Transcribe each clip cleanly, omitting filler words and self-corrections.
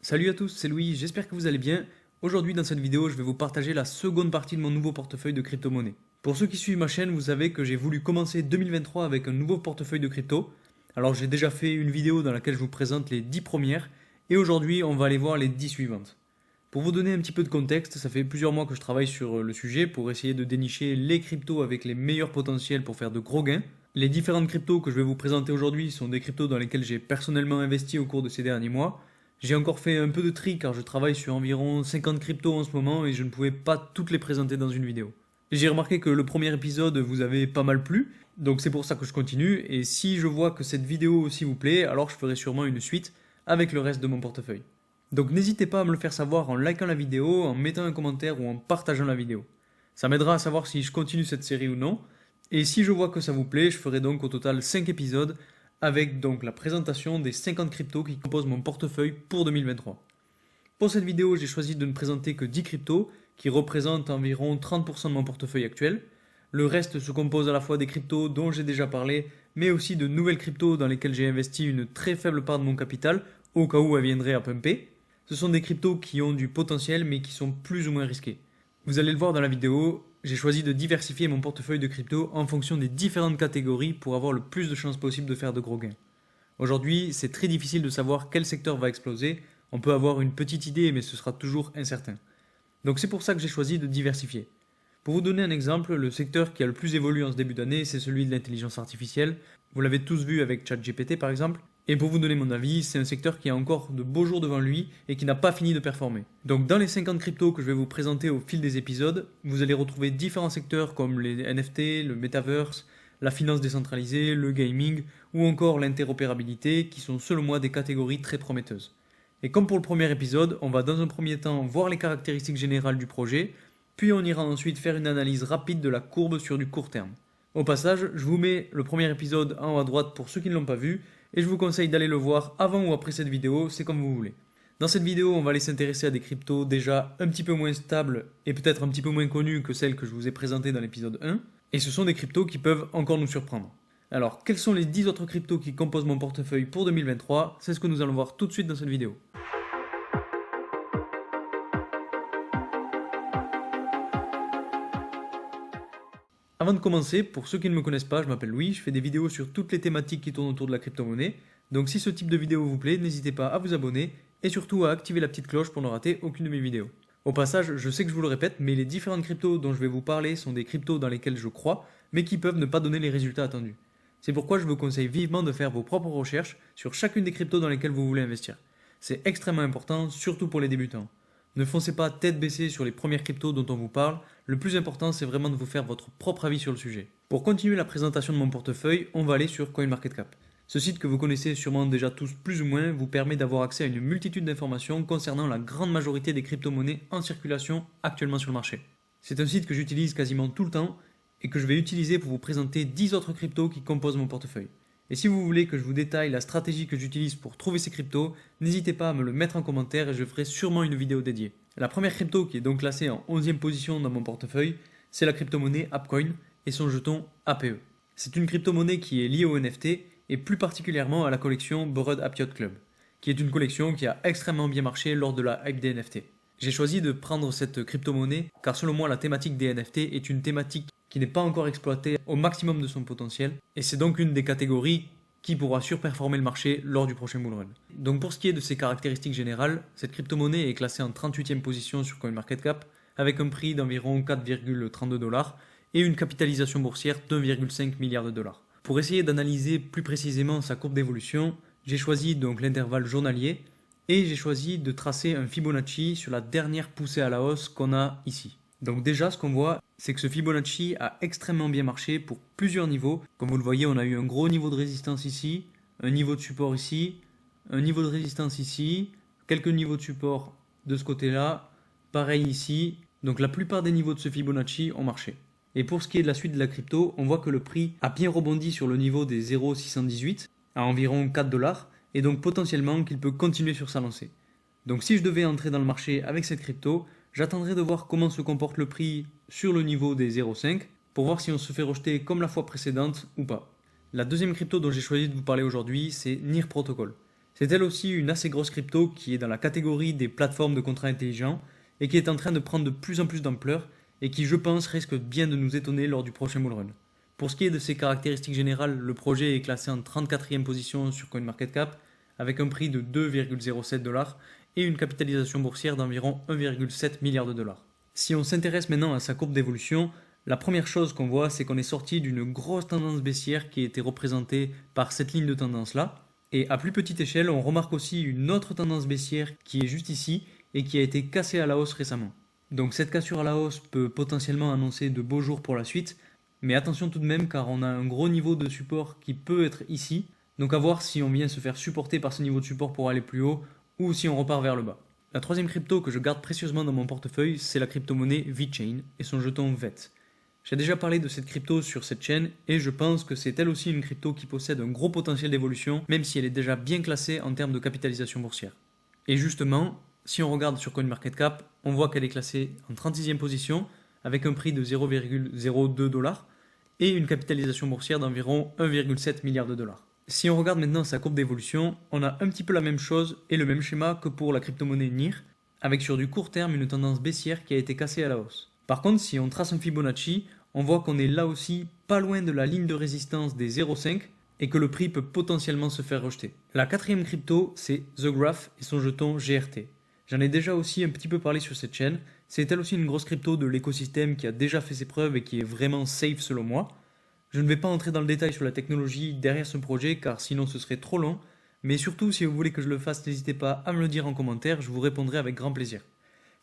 Salut à tous, c'est Louis, j'espère que vous allez bien. Aujourd'hui dans cette vidéo, je vais vous partager la seconde partie de mon nouveau portefeuille de crypto-monnaies. Pour ceux qui suivent ma chaîne, vous savez que j'ai voulu commencer 2023 avec un nouveau portefeuille de crypto. Alors j'ai déjà fait une vidéo dans laquelle je vous présente les 10 premières, et aujourd'hui on va aller voir les 10 suivantes. Pour vous donner un petit peu de contexte, ça fait plusieurs mois que je travaille sur le sujet pour essayer de dénicher les cryptos avec les meilleurs potentiels pour faire de gros gains. Les différentes cryptos que je vais vous présenter aujourd'hui sont des cryptos dans lesquelles j'ai personnellement investi au cours de ces derniers mois. J'ai encore fait un peu de tri car je travaille sur environ 50 cryptos en ce moment et je ne pouvais pas toutes les présenter dans une vidéo. J'ai remarqué que le premier épisode vous avait pas mal plu, donc c'est pour ça que je continue, et si je vois que cette vidéo aussi vous plaît, alors je ferai sûrement une suite avec le reste de mon portefeuille. Donc n'hésitez pas à me le faire savoir en likant la vidéo, en mettant un commentaire ou en partageant la vidéo. Ça m'aidera à savoir si je continue cette série ou non, et si je vois que ça vous plaît, je ferai donc au total 5 épisodes avec donc la présentation des 50 cryptos qui composent mon portefeuille pour 2023. Pour cette vidéo, j'ai choisi de ne présenter que 10 cryptos qui représentent environ 30% de mon portefeuille actuel. Le reste se compose à la fois des cryptos dont j'ai déjà parlé, mais aussi de nouvelles cryptos dans lesquelles j'ai investi une très faible part de mon capital au cas où elles viendraient à pumper. Ce sont des cryptos qui ont du potentiel mais qui sont plus ou moins risqués. Vous allez le voir dans la vidéo, j'ai choisi de diversifier mon portefeuille de crypto en fonction des différentes catégories pour avoir le plus de chances possible de faire de gros gains. Aujourd'hui, c'est très difficile de savoir quel secteur va exploser, on peut avoir une petite idée mais ce sera toujours incertain. Donc c'est pour ça que j'ai choisi de diversifier. Pour vous donner un exemple, le secteur qui a le plus évolué en ce début d'année, c'est celui de l'intelligence artificielle. Vous l'avez tous vu avec ChatGPT par exemple. Et pour vous donner mon avis, c'est un secteur qui a encore de beaux jours devant lui et qui n'a pas fini de performer. Donc dans les 50 cryptos que je vais vous présenter au fil des épisodes, vous allez retrouver différents secteurs comme les NFT, le metaverse, la finance décentralisée, le gaming ou encore l'interopérabilité qui sont selon moi des catégories très prometteuses. Et comme pour le premier épisode, on va dans un premier temps voir les caractéristiques générales du projet, puis on ira ensuite faire une analyse rapide de la courbe sur du court terme. Au passage, je vous mets le premier épisode en haut à droite pour ceux qui ne l'ont pas vu, et je vous conseille d'aller le voir avant ou après cette vidéo, c'est comme vous voulez. Dans cette vidéo, on va aller s'intéresser à des cryptos déjà un petit peu moins stables et peut-être un petit peu moins connus que celles que je vous ai présentées dans l'épisode 1, et ce sont des cryptos qui peuvent encore nous surprendre. Alors, quels sont les 10 autres cryptos qui composent mon portefeuille pour 2023? C'est ce que nous allons voir tout de suite dans cette vidéo. Avant de commencer, pour ceux qui ne me connaissent pas, je m'appelle Louis, je fais des vidéos sur toutes les thématiques qui tournent autour de la crypto-monnaie. Donc si ce type de vidéo vous plaît, n'hésitez pas à vous abonner et surtout à activer la petite cloche pour ne rater aucune de mes vidéos. Au passage, je sais que je vous le répète, mais les différentes cryptos dont je vais vous parler sont des cryptos dans lesquelles je crois, mais qui peuvent ne pas donner les résultats attendus. C'est pourquoi je vous conseille vivement de faire vos propres recherches sur chacune des cryptos dans lesquelles vous voulez investir. C'est extrêmement important, surtout pour les débutants. Ne foncez pas tête baissée sur les premières cryptos dont on vous parle, le plus important c'est vraiment de vous faire votre propre avis sur le sujet. Pour continuer la présentation de mon portefeuille, on va aller sur CoinMarketCap. Ce site que vous connaissez sûrement déjà tous plus ou moins vous permet d'avoir accès à une multitude d'informations concernant la grande majorité des crypto-monnaies en circulation actuellement sur le marché. C'est un site que j'utilise quasiment tout le temps et que je vais utiliser pour vous présenter 10 autres cryptos qui composent mon portefeuille. Et si vous voulez que je vous détaille la stratégie que j'utilise pour trouver ces cryptos, n'hésitez pas à me le mettre en commentaire et je ferai sûrement une vidéo dédiée. La première crypto qui est donc classée en 11e position dans mon portefeuille, c'est la crypto-monnaie Appcoin et son jeton APE. C'est une crypto-monnaie qui est liée au NFT et plus particulièrement à la collection Bored Ape Yacht Club, qui est une collection qui a extrêmement bien marché lors de la hype des NFT. J'ai choisi de prendre cette crypto-monnaie car selon moi la thématique des NFT est une thématique qui n'est pas encore exploitée au maximum de son potentiel et c'est donc une des catégories qui pourra surperformer le marché lors du prochain bullrun. Donc pour ce qui est de ses caractéristiques générales, cette crypto-monnaie est classée en 38e position sur CoinMarketCap avec un prix d'environ 4,32$ et une capitalisation boursière d'1,5 milliard de dollars. Pour essayer d'analyser plus précisément sa courbe d'évolution, j'ai choisi donc l'intervalle journalier et j'ai choisi de tracer un Fibonacci sur la dernière poussée à la hausse qu'on a ici. Donc déjà ce qu'on voit, c'est que ce Fibonacci a extrêmement bien marché pour plusieurs niveaux. Comme vous le voyez, on a eu un gros niveau de résistance ici, un niveau de support ici, un niveau de résistance ici, quelques niveaux de support de ce côté-là, pareil ici. Donc la plupart des niveaux de ce Fibonacci ont marché. Et pour ce qui est de la suite de la crypto, on voit que le prix a bien rebondi sur le niveau des 0,618 à environ 4$ et donc potentiellement qu'il peut continuer sur sa lancée. Donc si je devais entrer dans le marché avec cette crypto, j'attendrai de voir comment se comporte le prix sur le niveau des 0,5 pour voir si on se fait rejeter comme la fois précédente ou pas. La deuxième crypto dont j'ai choisi de vous parler aujourd'hui, c'est NIR Protocol. C'est elle aussi une assez grosse crypto qui est dans la catégorie des plateformes de contrats intelligents et qui est en train de prendre de plus en plus d'ampleur et qui, je pense, risque bien de nous étonner lors du prochain bullrun. Pour ce qui est de ses caractéristiques générales, le projet est classé en 34e position sur CoinMarketCap avec un prix de 2,07 dollars et une capitalisation boursière d'environ 1,7 milliard de dollars. Si on s'intéresse maintenant à sa courbe d'évolution, la première chose qu'on voit, c'est qu'on est sorti d'une grosse tendance baissière qui était représentée par cette ligne de tendance là. Et à plus petite échelle, on remarque aussi une autre tendance baissière qui est juste ici et qui a été cassée à la hausse récemment. Donc cette cassure à la hausse peut potentiellement annoncer de beaux jours pour la suite, mais attention tout de même car on a un gros niveau de support qui peut être ici, donc à voir si on vient se faire supporter par ce niveau de support pour aller plus haut ou si on repart vers le bas. La troisième crypto que je garde précieusement dans mon portefeuille, c'est la crypto-monnaie VeChain et son jeton VET. J'ai déjà parlé de cette crypto sur cette chaîne et je pense que c'est elle aussi une crypto qui possède un gros potentiel d'évolution, même si elle est déjà bien classée en termes de capitalisation boursière. Et justement, si on regarde sur CoinMarketCap, on voit qu'elle est classée en 36e position avec un prix de 0,02 dollars et une capitalisation boursière d'environ 1,7 milliard de dollars. Si on regarde maintenant sa courbe d'évolution, on a un petit peu la même chose et le même schéma que pour la crypto-monnaie NIR, avec sur du court terme une tendance baissière qui a été cassée à la hausse. Par contre, si on trace un Fibonacci, on voit qu'on est là aussi pas loin de la ligne de résistance des 0,5 et que le prix peut potentiellement se faire rejeter. La quatrième crypto, c'est The Graph et son jeton GRT. J'en ai déjà aussi un petit peu parlé sur cette chaîne. C'est elle aussi une grosse crypto de l'écosystème qui a déjà fait ses preuves et qui est vraiment safe selon moi. Je ne vais pas entrer dans le détail sur la technologie derrière ce projet car sinon ce serait trop long. Mais surtout, si vous voulez que je le fasse, n'hésitez pas à me le dire en commentaire, je vous répondrai avec grand plaisir.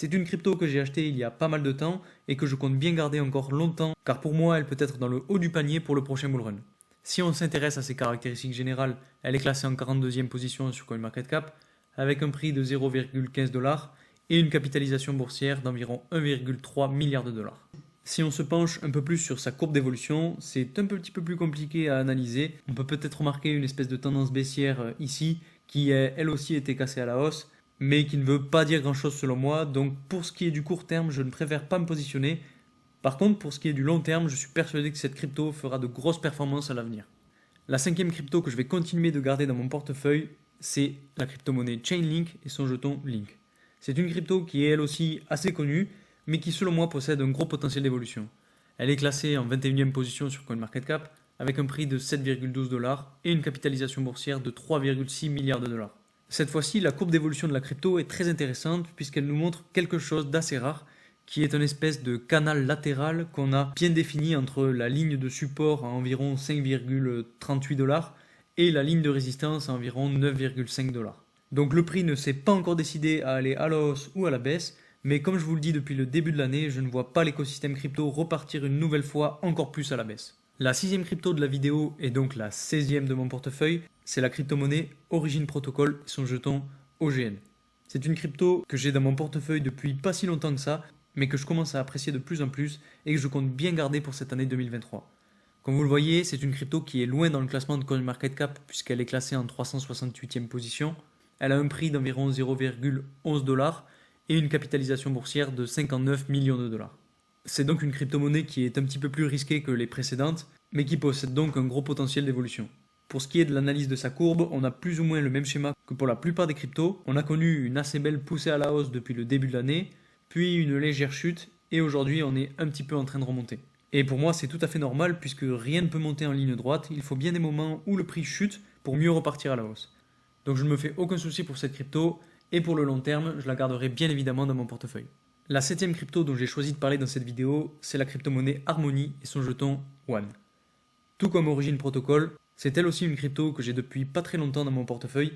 C'est une crypto que j'ai achetée il y a pas mal de temps et que je compte bien garder encore longtemps car pour moi elle peut être dans le haut du panier pour le prochain bullrun. Si on s'intéresse à ses caractéristiques générales, elle est classée en 42e position sur CoinMarketCap avec un prix de 0,15 dollars et une capitalisation boursière d'environ 1,3 milliard de dollars. Si on se penche un peu plus sur sa courbe d'évolution, c'est un petit peu plus compliqué à analyser. On peut peut-être remarquer une espèce de tendance baissière ici qui elle aussi été cassée à la hausse, mais qui ne veut pas dire grand chose selon moi. Donc pour ce qui est du court terme, je ne préfère pas me positionner. Par contre, pour ce qui est du long terme, je suis persuadé que cette crypto fera de grosses performances à l'avenir. La cinquième crypto que je vais continuer de garder dans mon portefeuille, c'est la crypto-monnaie Chainlink et son jeton Link. C'est une crypto qui est elle aussi assez connue, mais qui selon moi possède un gros potentiel d'évolution. Elle est classée en 21e position sur CoinMarketCap avec un prix de 7,12 dollars et une capitalisation boursière de 3,6 milliards de dollars. Cette fois-ci, la courbe d'évolution de la crypto est très intéressante puisqu'elle nous montre quelque chose d'assez rare qui est une espèce de canal latéral qu'on a bien défini entre la ligne de support à environ 5,38 dollars et la ligne de résistance à environ 9,5 dollars. Donc le prix ne s'est pas encore décidé à aller à la hausse ou à la baisse, mais comme je vous le dis depuis le début de l'année, je ne vois pas l'écosystème crypto repartir une nouvelle fois encore plus à la baisse. La sixième crypto de la vidéo est donc la 16e de mon portefeuille, c'est la crypto-monnaie Origin Protocol et son jeton OGN. C'est une crypto que j'ai dans mon portefeuille depuis pas si longtemps que ça, mais que je commence à apprécier de plus en plus et que je compte bien garder pour cette année 2023. Comme vous le voyez, c'est une crypto qui est loin dans le classement de CoinMarketCap puisqu'elle est classée en 368e position. Elle a un prix d'environ 0,11 dollars et une capitalisation boursière de 59 millions de dollars. C'est donc une crypto-monnaie qui est un petit peu plus risquée que les précédentes, mais qui possède donc un gros potentiel d'évolution. Pour ce qui est de l'analyse de sa courbe, on a plus ou moins le même schéma que pour la plupart des cryptos. On a connu une assez belle poussée à la hausse depuis le début de l'année, puis une légère chute, et aujourd'hui on est un petit peu en train de remonter. Et pour moi c'est tout à fait normal puisque rien ne peut monter en ligne droite, il faut bien des moments où le prix chute pour mieux repartir à la hausse. Donc je ne me fais aucun souci pour cette crypto, et pour le long terme, je la garderai bien évidemment dans mon portefeuille. La septième crypto dont j'ai choisi de parler dans cette vidéo, c'est la crypto-monnaie Harmony et son jeton One. Tout comme Origin Protocol, c'est elle aussi une crypto que j'ai depuis pas très longtemps dans mon portefeuille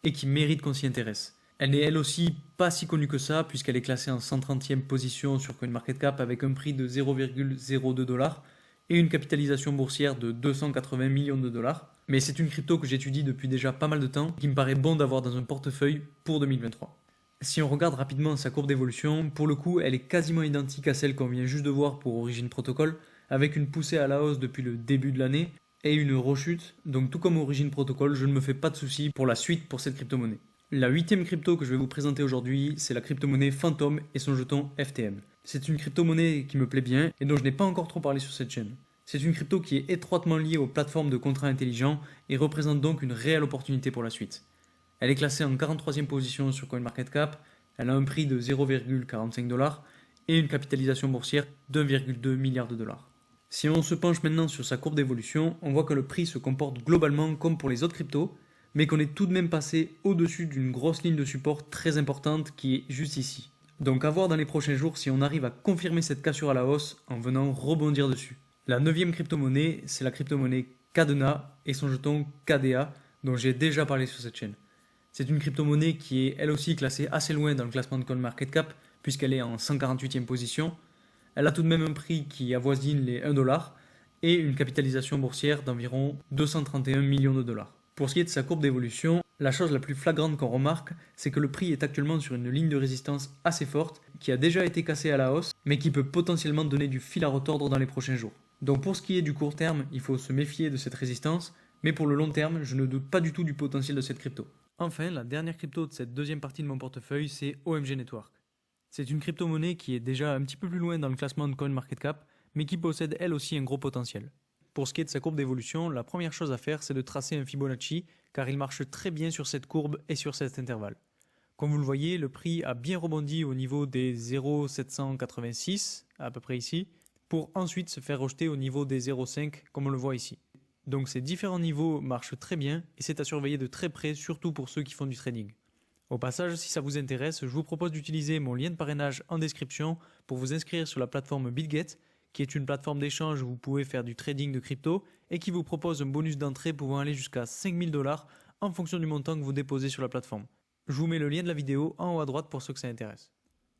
et qui mérite qu'on s'y intéresse. Elle n'est elle aussi pas si connue que ça puisqu'elle est classée en 130e position sur CoinMarketCap avec un prix de 0,02 dollars et une capitalisation boursière de 280 millions de dollars. Mais c'est une crypto que j'étudie depuis déjà pas mal de temps qui me paraît bon d'avoir dans un portefeuille pour 2023. Si on regarde rapidement sa courbe d'évolution, pour le coup elle est quasiment identique à celle qu'on vient juste de voir pour Origin Protocol avec une poussée à la hausse depuis le début de l'année et une rechute, donc tout comme Origin Protocol, je ne me fais pas de soucis pour la suite pour cette crypto-monnaie. La huitième crypto que je vais vous présenter aujourd'hui, c'est la crypto-monnaie Phantom et son jeton FTM. C'est une crypto-monnaie qui me plaît bien et dont je n'ai pas encore trop parlé sur cette chaîne. C'est une crypto qui est étroitement liée aux plateformes de contrats intelligents et représente donc une réelle opportunité pour la suite. Elle est classée en 43e position sur CoinMarketCap, elle a un prix de 0,45$ et une capitalisation boursière d'1,2 milliard de dollars. Si on se penche maintenant sur sa courbe d'évolution, on voit que le prix se comporte globalement comme pour les autres cryptos, mais qu'on est tout de même passé au-dessus d'une grosse ligne de support très importante qui est juste ici. Donc à voir dans les prochains jours si on arrive à confirmer cette cassure à la hausse en venant rebondir dessus. La 9e crypto-monnaie, c'est la crypto-monnaie Kadena et son jeton KDA dont j'ai déjà parlé sur cette chaîne. C'est une crypto-monnaie qui est elle aussi classée assez loin dans le classement de CoinMarketCap puisqu'elle est en 148e position. Elle a tout de même un prix qui avoisine les 1$ et une capitalisation boursière d'environ 231 millions de dollars. Pour ce qui est de sa courbe d'évolution, la chose la plus flagrante qu'on remarque, c'est que le prix est actuellement sur une ligne de résistance assez forte, qui a déjà été cassée à la hausse, mais qui peut potentiellement donner du fil à retordre dans les prochains jours. Donc pour ce qui est du court terme, il faut se méfier de cette résistance, mais pour le long terme, je ne doute pas du tout du potentiel de cette crypto. Enfin, la dernière crypto de cette deuxième partie de mon portefeuille, c'est OMG Network. C'est une crypto-monnaie qui est déjà un petit peu plus loin dans le classement de CoinMarketCap, mais qui possède elle aussi un gros potentiel. Pour ce qui est de sa courbe d'évolution, la première chose à faire, c'est de tracer un Fibonacci, car il marche très bien sur cette courbe et sur cet intervalle. Comme vous le voyez, le prix a bien rebondi au niveau des 0,786, à peu près ici, pour ensuite se faire rejeter au niveau des 0,5, comme on le voit ici. Donc ces différents niveaux marchent très bien, et c'est à surveiller de très près, surtout pour ceux qui font du trading. Au passage, si ça vous intéresse, je vous propose d'utiliser mon lien de parrainage en description pour vous inscrire sur la plateforme BitGet, qui est une plateforme d'échange où vous pouvez faire du trading de crypto et qui vous propose un bonus d'entrée pouvant aller jusqu'à 5000$ en fonction du montant que vous déposez sur la plateforme. Je vous mets le lien de la vidéo en haut à droite pour ceux que ça intéresse.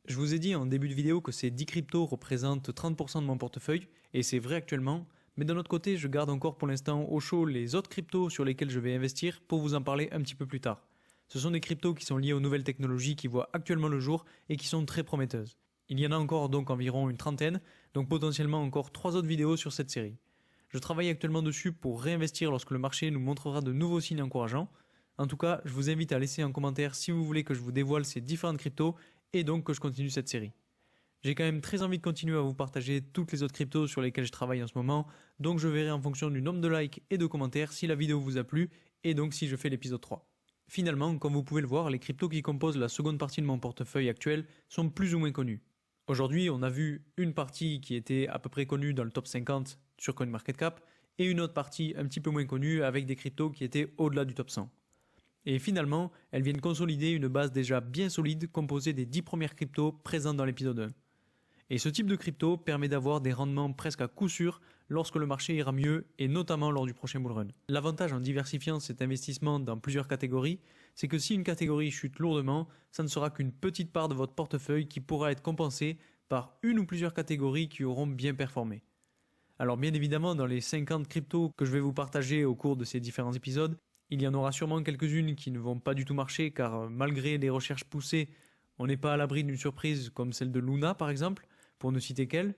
Je vous ai dit en début de vidéo que ces 10 cryptos représentent 30% de mon portefeuille, et c'est vrai actuellement, mais d'un autre côté, je garde encore pour l'instant au chaud les autres cryptos sur lesquels je vais investir pour vous en parler un petit peu plus tard. Ce sont des cryptos qui sont liés aux nouvelles technologies qui voient actuellement le jour et qui sont très prometteuses. Il y en a encore donc environ une trentaine, donc potentiellement encore 3 autres vidéos sur cette série. Je travaille actuellement dessus pour réinvestir lorsque le marché nous montrera de nouveaux signes encourageants. En tout cas, je vous invite à laisser un commentaire si vous voulez que je vous dévoile ces différentes cryptos et donc que je continue cette série. J'ai quand même très envie de continuer à vous partager toutes les autres cryptos sur lesquelles je travaille en ce moment, donc je verrai en fonction du nombre de likes et de commentaires si la vidéo vous a plu et donc si je fais l'épisode 3. Finalement, comme vous pouvez le voir, les cryptos qui composent la seconde partie de mon portefeuille actuel sont plus ou moins connus. Aujourd'hui, on a vu une partie qui était à peu près connue dans le top 50 sur CoinMarketCap et une autre partie un petit peu moins connue avec des cryptos qui étaient au-delà du top 100. Et finalement, elles viennent consolider une base déjà bien solide composée des 10 premières cryptos présentes dans l'épisode 1. Et ce type de crypto permet d'avoir des rendements presque à coup sûr lorsque le marché ira mieux et notamment lors du prochain bull run. L'avantage en diversifiant cet investissement dans plusieurs catégories, c'est que si une catégorie chute lourdement, ça ne sera qu'une petite part de votre portefeuille qui pourra être compensée par une ou plusieurs catégories qui auront bien performé. Alors bien évidemment, dans les 50 cryptos que je vais vous partager au cours de ces différents épisodes, il y en aura sûrement quelques-unes qui ne vont pas du tout marcher car malgré les recherches poussées, on n'est pas à l'abri d'une surprise comme celle de Luna par exemple, pour ne citer qu'elle.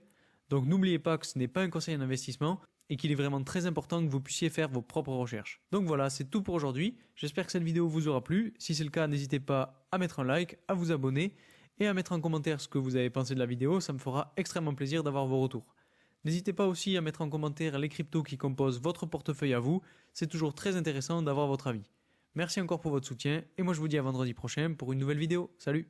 Donc n'oubliez pas que ce n'est pas un conseil en investissement et qu'il est vraiment très important que vous puissiez faire vos propres recherches. Donc voilà, c'est tout pour aujourd'hui. J'espère que cette vidéo vous aura plu. Si c'est le cas, n'hésitez pas à mettre un like, à vous abonner et à mettre en commentaire ce que vous avez pensé de la vidéo. Ça me fera extrêmement plaisir d'avoir vos retours. N'hésitez pas aussi à mettre en commentaire les cryptos qui composent votre portefeuille à vous. C'est toujours très intéressant d'avoir votre avis. Merci encore pour votre soutien et moi je vous dis à vendredi prochain pour une nouvelle vidéo. Salut!